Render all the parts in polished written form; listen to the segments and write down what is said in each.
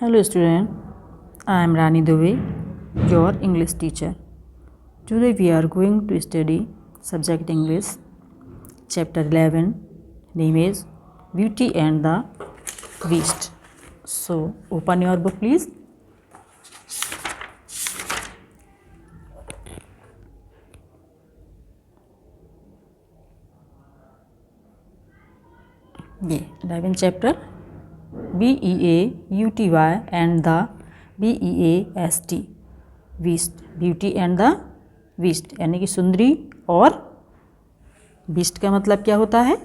Hello student, I am Rani Dubey, your English teacher. Today we are going to study subject English, chapter 11, name is Beauty and the Beast. So open your book please. ये 11 chapter BEAUTY and the BEAST Beast, Beauty and the Beast यानी कि सुंदरी और beast का मतलब क्या होता है?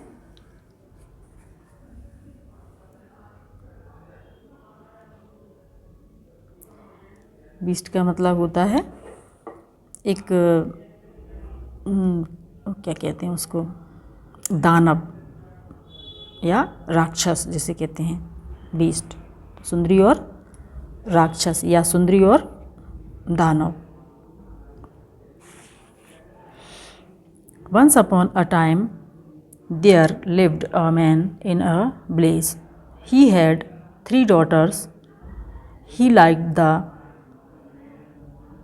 Beast का मतलब होता है एक क्या कहते हैं उसको, दानव या राक्षस जिसे कहते हैं बीस्ट, सुंदरी और राक्षस या सुंदरी और दानव. Once upon a time there lived a man in a village. He had 3 daughters. He liked the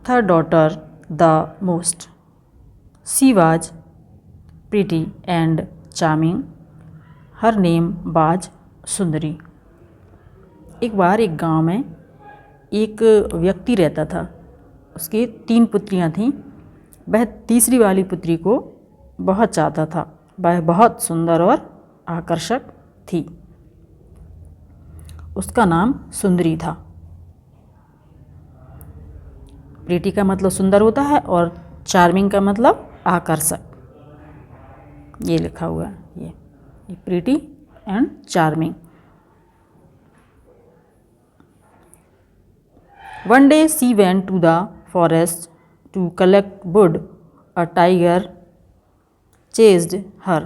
third daughter the most. She was pretty and charming. Her name was सुंदरी. एक बार एक गांव में एक व्यक्ति रहता था. उसके 3 पुत्रियां थीं. वह तीसरी वाली पुत्री को बहुत चाहता था. वह बहुत सुंदर और आकर्षक थी. उसका नाम सुंदरी था. प्रीटी का मतलब सुंदर होता है और चार्मिंग का मतलब आकर्षक. ये लिखा हुआ है, ये pretty and charming. One day she went to the forest to collect wood. A tiger chased her.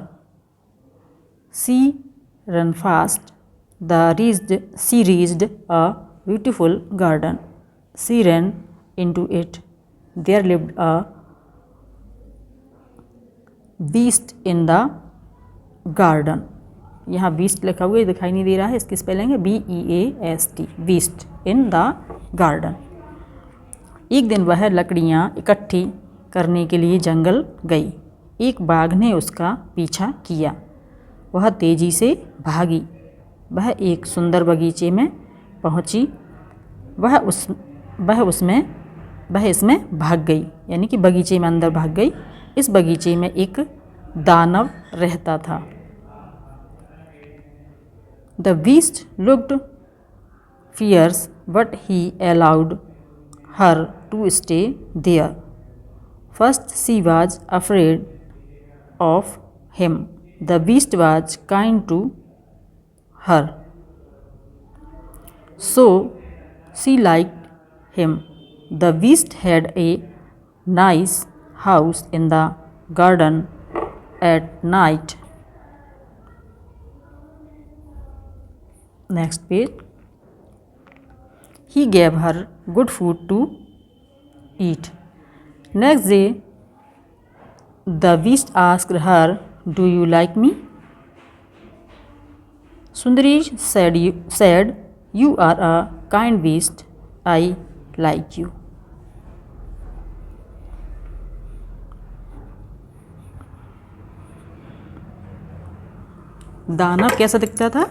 She ran fast. She reached a beautiful garden. She ran into it. There lived a beast in the garden. यहाँ beast लिखा हुआ दिखाई नहीं दे रहा है. इसकी spelling है BEAST, beast in the garden. एक दिन वह लकड़ियाँ इकट्ठी करने के लिए जंगल गई. एक बाघ ने उसका पीछा किया. वह तेजी से भागी. वह एक सुंदर बगीचे में पहुंची. वह इसमें भाग गई, यानी कि बगीचे में अंदर भाग गई. इस बगीचे में एक दानव रहता था. The beast looked fierce, but he allowed her to stay there. First she was afraid of him. The beast was kind to her, so she liked him. The beast had a nice house in the garden at night. Next page. He gave her good food to eat. Next day, the beast asked her, "Do you like me?" Sundari said, "You are a kind beast. I like you." दानव कैसा दिखता था?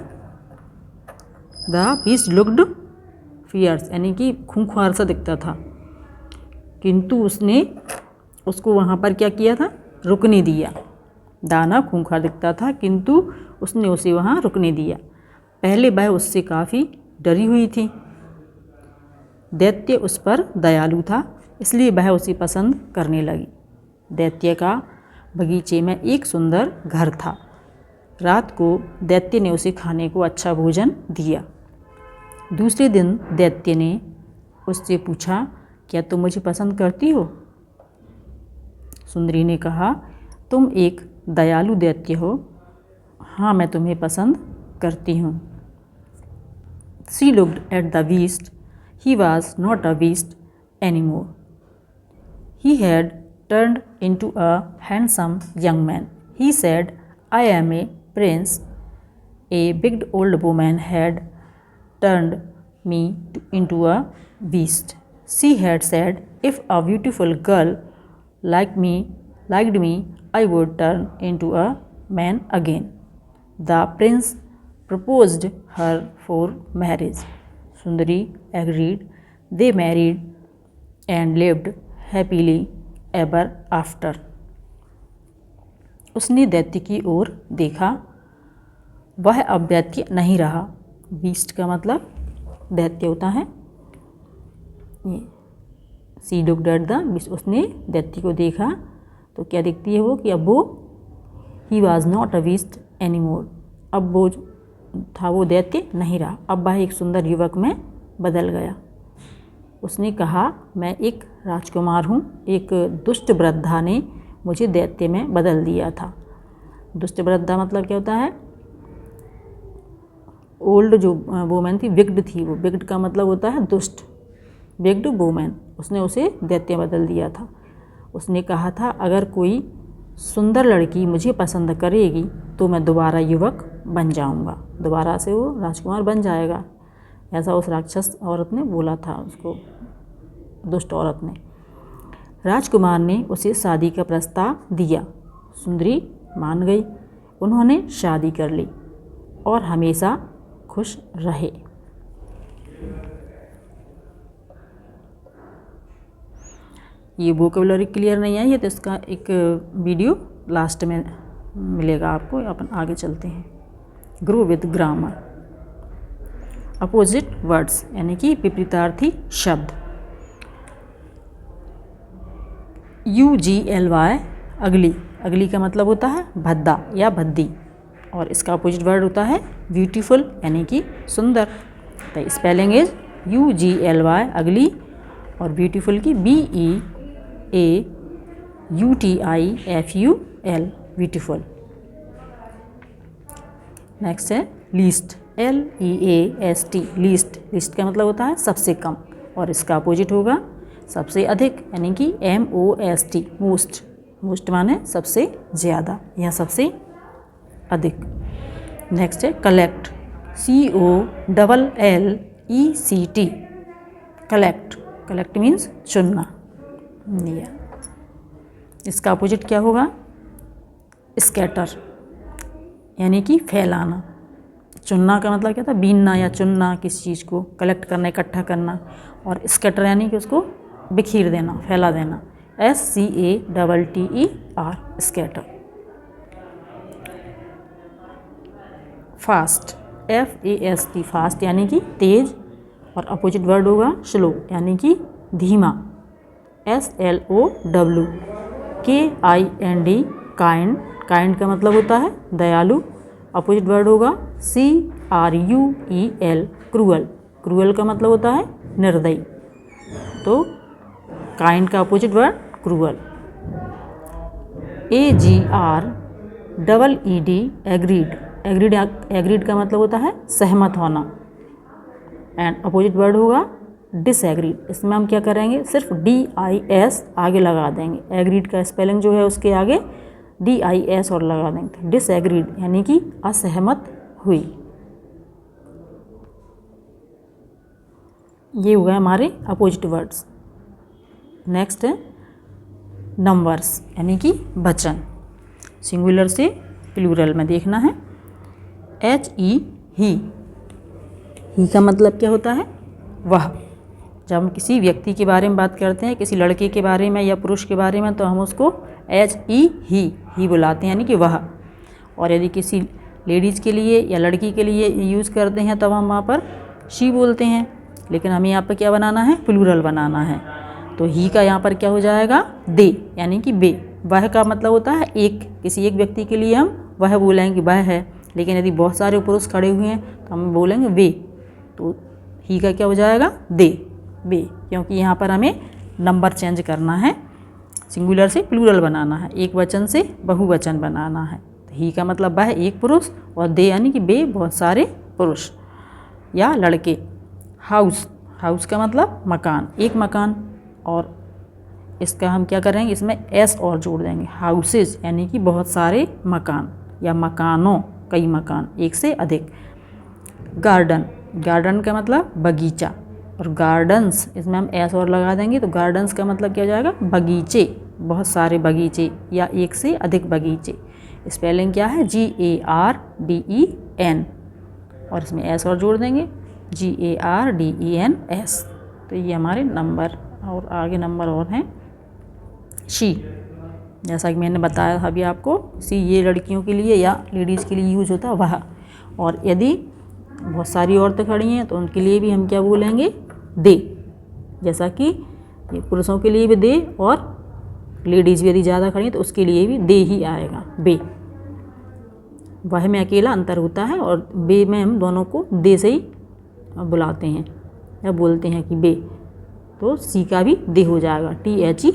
The beast looked fears, यानी कि खूंखार सा दिखता था. किंतु उसने उसको वहाँ पर क्या किया था? रुकने दिया. दानव खूंखार दिखता था, किंतु उसने उसे वहाँ रुकने दिया. पहले वह उससे काफ़ी डरी हुई थी. दैत्य उस पर दयालु था, इसलिए वह उसे पसंद करने लगी. दैत्य का बगीचे में एक सुंदर घर था. रात को दैत्य ने उसे खाने को अच्छा भोजन दिया. दूसरे दिन दैत्य ने उससे पूछा, "क्या तुम मुझे पसंद करती हो?" सुंदरी ने कहा, "तुम एक दयालु दैत्य हो. हाँ, मैं तुम्हें पसंद करती हूँ." She looked at the beast. He was not a beast anymore. He had turned into a handsome young man. He said, "I am a prince." A big old woman had turned me into a beast. She had said, if a beautiful girl liked me, I would turn into a man again. The prince proposed her for marriage. Sundari agreed. They married and lived happily ever after. उसने दैत्य की ओर देखा, वह अब दैत्य नहीं रहा। Beast का मतलब दैत्य होता है। ये सी लुक्ड एट द बीस्ट, उसने दैत्य को देखा तो क्या दिखती है वो कि अब वो he was not a beast any more, अब वो था वो दैत्य नहीं रहा, अब वह एक सुंदर युवक में बदल गया। उसने कहा, मैं एक राजकुमार हूँ, एक दुष्ट वृद्धा ने मुझे दैत्य में बदल दिया था। दुष्ट वृद्धा मतलब क्या होता है? ओल्ड जो वुमेन थी, विग्ड थी वो, विग्ड का मतलब होता है दुष्ट, विग्ड वुमेन, उसने उसे दैत्य बदल दिया था। उसने कहा था, अगर कोई सुंदर लड़की मुझे पसंद करेगी तो मैं दोबारा युवक बन जाऊंगा, दोबारा से वो राजकुमार बन जाएगा, ऐसा उस राक्षस औरत ने बोला था उसको, दुष्ट औरत ने। राजकुमार ने उसे शादी का प्रस्ताव दिया। सुंदरी मान गई। उन्होंने शादी कर ली और हमेशा खुश रहे। ये वोकैबुलरी क्लियर नहीं आई है तो इसका एक वीडियो लास्ट में मिलेगा आपको। अपन आगे चलते हैं। Grow with grammar. Opposite words यानी कि विपरीतार्थी शब्द। UGLY अगली, अगली का मतलब होता है भद्दा या भद्दी, और इसका अपोजिट वर्ड होता है ब्यूटीफुल यानी कि सुंदर। तो स्पेलिंग इज UGLY अगली, और ब्यूटीफुल की BEAUTIFUL ब्यूटीफुल। नेक्स्ट है लीस्ट, LEAST लीस्ट। लीस्ट का मतलब होता है सबसे कम, और इसका अपोजिट होगा सबसे अधिक यानी कि MOST मोस्ट। मोस्ट माने सबसे ज़्यादा या सबसे अधिक। नेक्स्ट है collect, COLLECT collect. Collect means चुनना। इसका अपोजिट क्या होगा? स्कैटर यानी कि फैलाना। चुनना का मतलब क्या था? बीनना या चुनना किसी चीज़ को, कलेक्ट करना, इकट्ठा करना, और स्कैटर यानी कि उसको बिखेर देना, फैला देना। SCATTER scatter. Fast, FAST fast यानी कि तेज, और अपोजिट वर्ड होगा स्लो यानी कि धीमा। SLOW KIND kind. काइंड का मतलब होता है दयालु। अपोजिट वर्ड होगा CRUEL क्रूअल। क्रूअल का मतलब होता है निर्दयी। तो काइंड का opposite word cruel. AGREED agreed. Agreed का मतलब होता है सहमत होना, एंड अपोजिट वर्ड होगा डिसएग्रीड। इसमें हम क्या करेंगे? सिर्फ DIS आगे लगा देंगे। एग्रीड का स्पेलिंग जो है उसके आगे DIS और लगा देंगे। डिसएग्रीड यानी कि असहमत हुई। ये हो गए हमारे अपोजिट वर्ड्स। नेक्स्ट है नंबर्स यानी कि वचन। सिंगुलर से प्लूरल में देखना है। HE ही का मतलब क्या होता है? वह। जब हम किसी व्यक्ति के बारे में बात करते हैं, किसी लड़के के बारे में या पुरुष के बारे में, तो हम उसको HE ही बुलाते हैं यानी कि वह। और यदि किसी लेडीज़ के लिए या लड़की के लिए यूज़ करते हैं तब हम वहाँ पर शी बोलते हैं, लेकिन हमें यहाँ पर क्या बनाना है? प्लूरल बनाना है। तो ही का यहाँ पर क्या हो जाएगा? दे यानी कि बे। वह का मतलब होता है एक, किसी एक व्यक्ति के लिए हम वह बोलेंगे वह है, लेकिन यदि बहुत सारे पुरुष खड़े हुए हैं तो हम बोलेंगे वे। तो ही का क्या हो जाएगा? दे, बे, क्योंकि यहाँ पर हमें नंबर चेंज करना है, सिंगुलर से प्लूरल बनाना है, एक वचन से बहुवचन बनाना है। तो ही का मतलब वह एक पुरुष, और दे यानी कि बे बहुत सारे पुरुष या लड़के। हाउस, हाउस का मतलब मकान, एक मकान, और इसका हम क्या करेंगे? इसमें एस और जोड़ देंगे। हाउसेज यानी कि बहुत सारे मकान या मकानों, कई मकान, एक से अधिक। गार्डन, गार्डन का मतलब बगीचा, और गार्डन्स इसमें हम एस और लगा देंगे तो गार्डन्स का मतलब क्या हो जाएगा, बगीचे, बहुत सारे बगीचे या एक से अधिक बगीचे। स्पेलिंग क्या है, GARDEN, और इसमें एस और जोड़ देंगे, GARDENS। तो ये हमारे नंबर, और आगे नंबर और हैं शी, जैसा कि मैंने बताया था अभी आपको, सी ये लड़कियों के लिए या लेडीज़ के लिए यूज होता है वह। और यदि बहुत सारी औरतें खड़ी हैं तो उनके लिए भी हम क्या बोलेंगे, दे, जैसा कि पुरुषों के लिए भी दे, और लेडीज़ भी यदि ज़्यादा खड़ी हैं तो उसके लिए भी दे ही आएगा, बे। वह में अकेला अंतर होता है, और बे में हम दोनों को दे से ही बुलाते हैं या बोलते हैं कि बे, तो सी का भी दे हो जाएगा, THEY।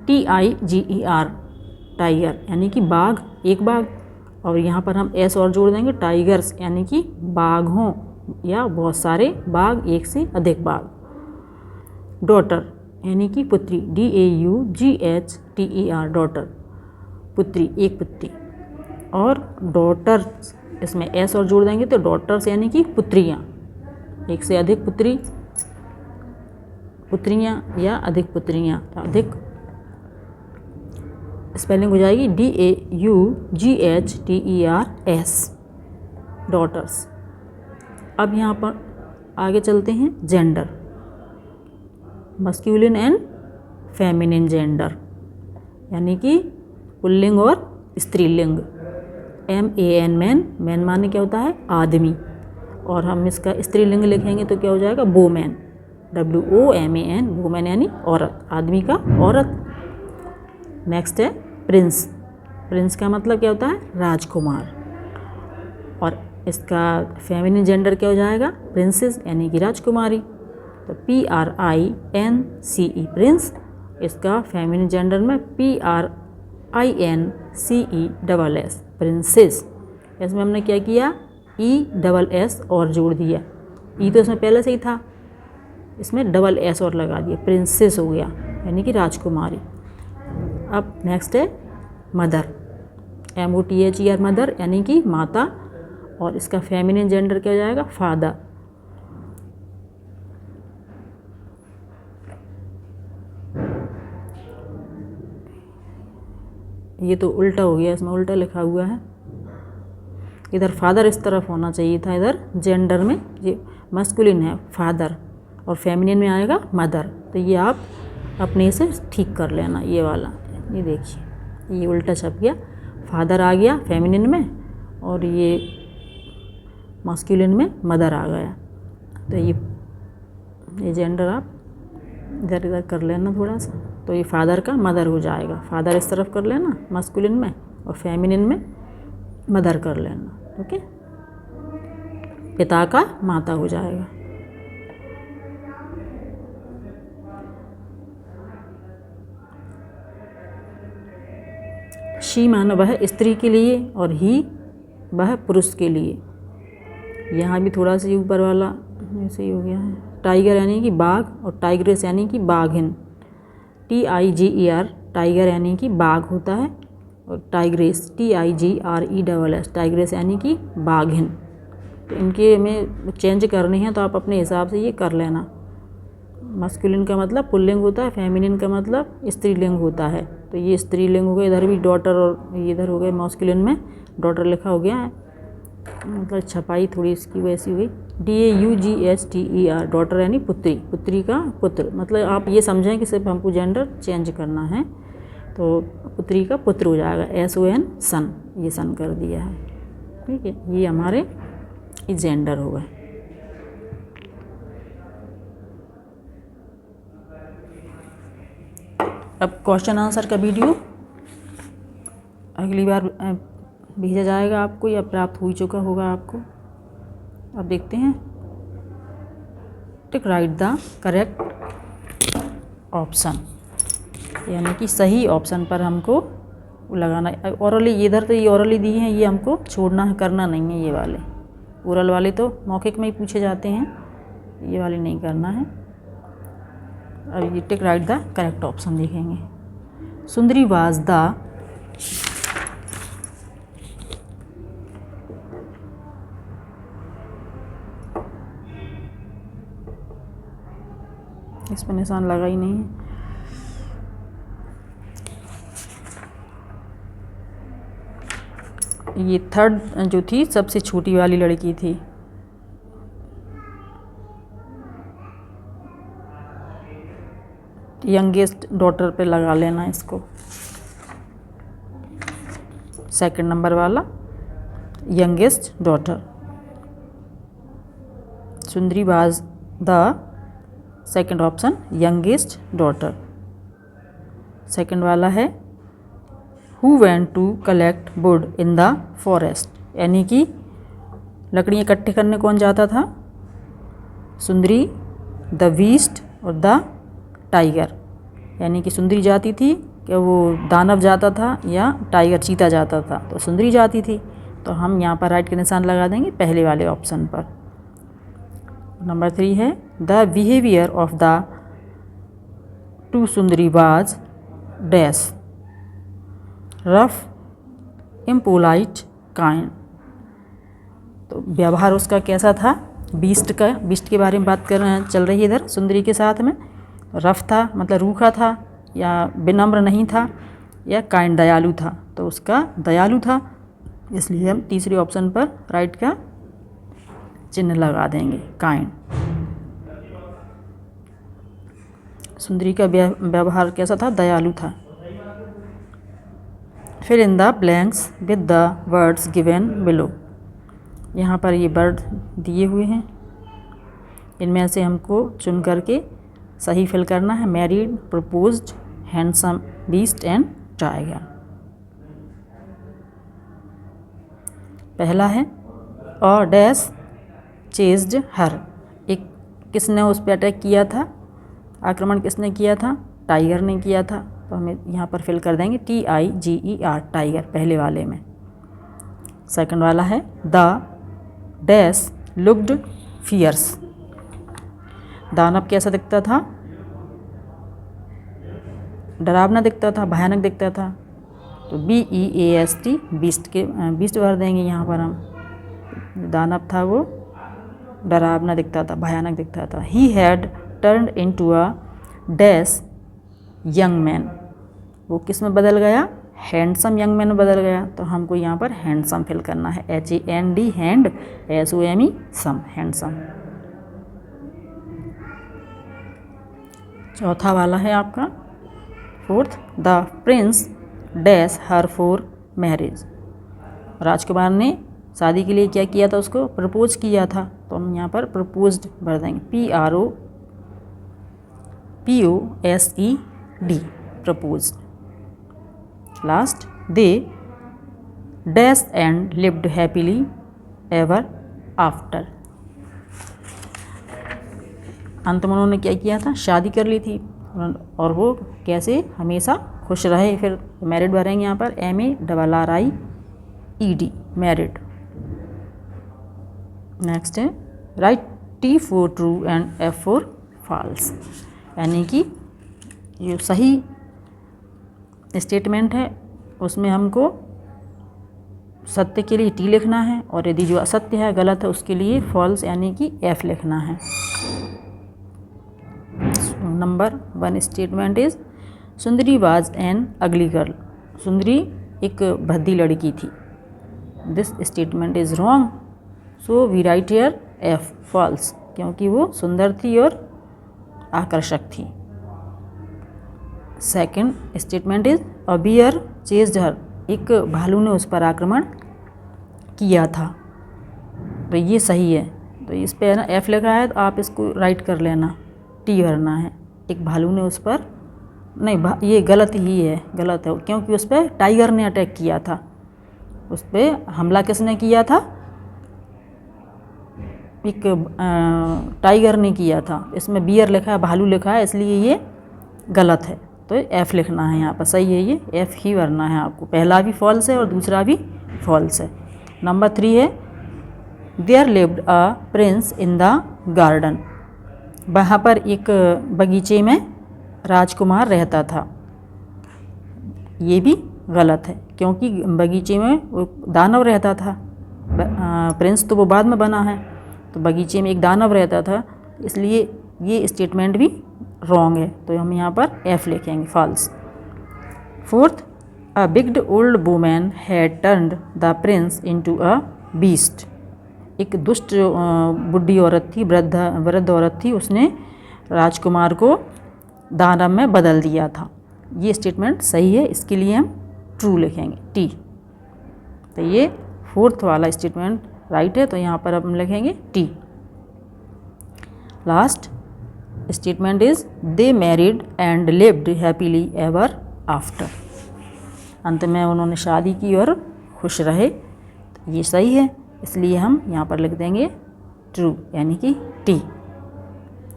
TIGER, टाइगर यानी कि बाघ, एक बाघ, और यहाँ पर हम एस और जोड़ देंगे, टाइगर्स यानी कि बाघों या बहुत सारे बाघ, एक से अधिक बाघ। डॉटर यानी कि पुत्री, DAUGHTER, डॉटर, पुत्री, एक पुत्री। और डॉटर्स इसमें एस और जोड़ देंगे तो डॉटर्स यानी कि पुत्रियाँ, एक से अधिक पुत्री, पुत्रियाँ या अधिक पुत्रियाँ, अधिक। स्पेलिंग हो जाएगी DAUGHTERS, डॉटर्स। अब यहाँ पर आगे चलते हैं, gender, masculine and feminine gender, यानी कि पुल्लिंग और स्त्रीलिंग। MAN, मैन, मैन माने क्या होता है, आदमी, और हम इसका स्त्रीलिंग लिखेंगे तो क्या हो जाएगा, वोमैन, WOMAN, वोमैन यानी औरत, आदमी का औरत। नेक्स्ट है प्रिंस, प्रिंस का मतलब क्या होता है, राजकुमार, और इसका फेमिनिन जेंडर क्या हो जाएगा, प्रिंसेस यानी कि राजकुमारी, तो PRINCE, प्रिंस। इसका फेमिनिन जेंडर में PRINCESS, प्रिंसेस। इसमें हमने क्या किया, ESS और जोड़ दिया, ई तो इसमें पहले से ही था, इसमें SS और लगा दिया, प्रिंसेस हो गया यानी कि राजकुमारी। अब नेक्स्ट है मदर, MOTHER, मदर यानी कि माता, और इसका फेमिनिन जेंडर क्या हो जाएगा, फादर। ये तो उल्टा हो गया, इसमें उल्टा लिखा हुआ है, इधर फादर इस तरफ होना चाहिए था, इधर जेंडर में ये मस्कुलिन है फादर, और फेमिनिन में आएगा मदर। तो ये आप अपने से ठीक कर लेना, ये वाला, ये देखिए ये उल्टा छप गया, फादर आ गया फेमिनिन में, और ये मस्कुलिन में मदर आ गया। तो ये जेंडर आप इधर इधर कर लेना थोड़ा सा, तो ये फादर का मदर हो जाएगा, फादर इस तरफ कर लेना मस्कुलिन में, और फेमिनिन में मदर कर लेना, ओके। पिता का माता हो जाएगा। शी माना वह स्त्री के लिए, और ही वह पुरुष के लिए। यहाँ भी थोड़ा सा ऊपर वाला ऐसे ही हो गया है। टाइगर यानी कि बाघ, और टाइग्रेस यानी कि बाघिन, TIGER, टाइगर यानी कि बाघ होता है, और टाइग्रेस TIGRESS, टाइग्रेस यानी कि बाघिन। तो इनके हमें चेंज करने हैं तो आप अपने हिसाब से ये कर लेना। मस्कुलिन का मतलब पुल्लिंग होता है, फेमिनिन का मतलब स्त्रीलिंग होता है, तो ये स्त्रीलिंग हो गया, इधर भी डॉटर, और इधर हो गया मस्कुलिन में डॉटर लिखा हो गया है, मतलब छपाई थोड़ी इसकी वैसी हुई। DAUGHTER, डॉटर यानी पुत्री, पुत्री का पुत्र, मतलब आप ये समझें कि सिर्फ हमको जेंडर चेंज करना है, तो पुत्री का पुत्र हो जाएगा, SON, सन, ये सन कर दिया है, ठीक है। ये हमारे जेंडर हो गए। अब क्वेश्चन आंसर का वीडियो अगली बार भेजा जाएगा आपको, या प्राप्त हो चुका होगा आपको। अब देखते हैं, टिक राइट द करेक्ट ऑप्शन, यानी कि सही ऑप्शन पर हमको लगाना है। ओरली इधर तो ये ओरली दी हैं, ये हमको छोड़ना है, करना नहीं है। ये वाले ओरल वाले तो मौखिक में ही पूछे जाते हैं, ये वाले नहीं करना है। अब ये टिक राइट द करेक्ट ऑप्शन लिखेंगे। सुंदरी वाज द इस पर निशान लगा ही नहीं है। ये थर्ड जो थी सबसे छोटी वाली लड़की थी। यंगेस्ट डॉटर पे लगा लेना इसको। सेकंड नंबर वाला youngest daughter. Sundari was the second option youngest daughter. Second वाला है who went to collect wood in the forest, यानी कि लकड़ियाँ इकट्ठे करने कौन जाता था? सुंदरी, द बीस्ट और द टाइगर। यानी कि सुंदरी जाती थी कि वो दानव जाता था या टाइगर चीता जाता था? तो सुंदरी जाती थी। तो हम यहाँ पर राइट के निशान लगा देंगे पहले वाले ऑप्शन पर। नंबर 3 है the behaviour of the two Sundari was dash, rough, impolite, kind. तो व्यवहार उसका कैसा था? बीस्ट का, बीस्ट के बारे में बात कर चल रही है इधर सुंदरी के साथ में। रफ था मतलब रूखा था, या विनम्र नहीं था, या काइंड दयालु था? तो उसका दयालु था, इसलिए हम तीसरे ऑप्शन पर राइट का चिन्ह लगा देंगे, काइंड। सुंदरी का व्यवहार कैसा था? दयालु था। फिर in the blanks with the words given below. यहाँ पर ये वर्ड दिए हुए हैं, इनमें से हमको चुन करके सही फिल करना है। Married, proposed, handsome, beast and tiger. पहला है और डैश चेज्ड हर, एक किसने उस पर अटैक किया था? आक्रमण किसने किया था? टाइगर ने किया था। तो हमें यहाँ पर फिल कर देंगे TIGER, टाइगर पहले वाले में। सेकंड वाला है द डैश लुक्ड फियर्स, दानव कैसा दिखता था? डरावना दिखता था, भयानक दिखता था। तो BEAST, बीस्ट भर देंगे यहाँ पर हम। दानव था वो डरावना दिखता था, भयानक दिखता था। He had turned into a dash young man, वो किस में बदल गया? हैंडसम यंग मैन में बदल गया। तो हमको यहाँ पर हैंडसम फिल करना है, HAND, hand, SOME, some, handsome. चौथा वाला है आपका fourth, the prince dash her for marriage, राजकुमार ने शादी के लिए क्या किया था? उसको प्रपोज किया था। तो हम यहाँ पर प्रपोज्ड भर देंगे, PROPOSED, proposed. Last, they dash and lived happily ever after, अंत में उन्होंने क्या किया था? शादी कर ली थी, और वो कैसे हमेशा खुश रहे। फिर मैरिड भरेंगे यहाँ पर MARRIED, मैरिड। नेक्स्ट है right T for true and F for false, यानी कि जो सही स्टेटमेंट है उसमें हमको सत्य के लिए T लिखना है, और यदि जो असत्य है, गलत है, उसके लिए फॉल्स यानी कि F लिखना है। Number 1 statement is Sundari was an ugly girl, Sundari एक भद्दी लड़की थी। This statement is wrong, so we write here F, false, क्योंकि वो सुंदर थी और आकर्षक थी। Second statement is a bear chased her, एक भालू ने उस पर आक्रमण किया था। तो ये सही है, तो इस पे ना F लिखा है, तो आप इसको राइट कर लेना, T भरना है। एक भालू ने उस पर नहीं, ये गलत ही है, गलत है, क्योंकि उस पर टाइगर ने अटैक किया था। उस पर हमला किसने किया था? एक टाइगर ने किया था। इसमें बियर लिखा है, भालू लिखा है, इसलिए ये गलत है। तो F लिखना है यहाँ पर, सही है, ये F ही भरना है आपको। पहला भी फॉल्स है और दूसरा भी फॉल्स है। नंबर 3 है there lived a prince in the garden, वहाँ पर एक बगीचे में राजकुमार रहता था। ये भी गलत है, क्योंकि बगीचे में वो दानव रहता था। प्रिंस तो वो बाद में बना है, तो बगीचे में एक दानव रहता था, इसलिए ये स्टेटमेंट भी रॉन्ग है, तो हम यहाँ पर एफ लिखेंगे, false. Fourth, a wicked old woman had turned the prince into a beast. एक दुष्ट बुढ़ी औरत थी, वृद्ध औरत थी, उसने राजकुमार को दानव में बदल दिया था। ये स्टेटमेंट सही है, इसके लिए हम ट्रू लिखेंगे, टी। तो ये फोर्थ वाला स्टेटमेंट राइट है, तो यहाँ पर हम लिखेंगे T. Last statement is they married and lived happily ever after. अंत में उन्होंने शादी की और खुश रहे, तो ये सही है, इसलिए हम यहाँ पर लिख देंगे ट्रू, यानी कि टी।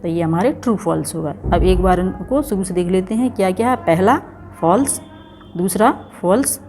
तो ये हमारे ट्रू फॉल्स होगा। अब एक बार इनको शुरू से देख लेते हैं क्या क्या है। पहला फॉल्स, दूसरा फॉल्स,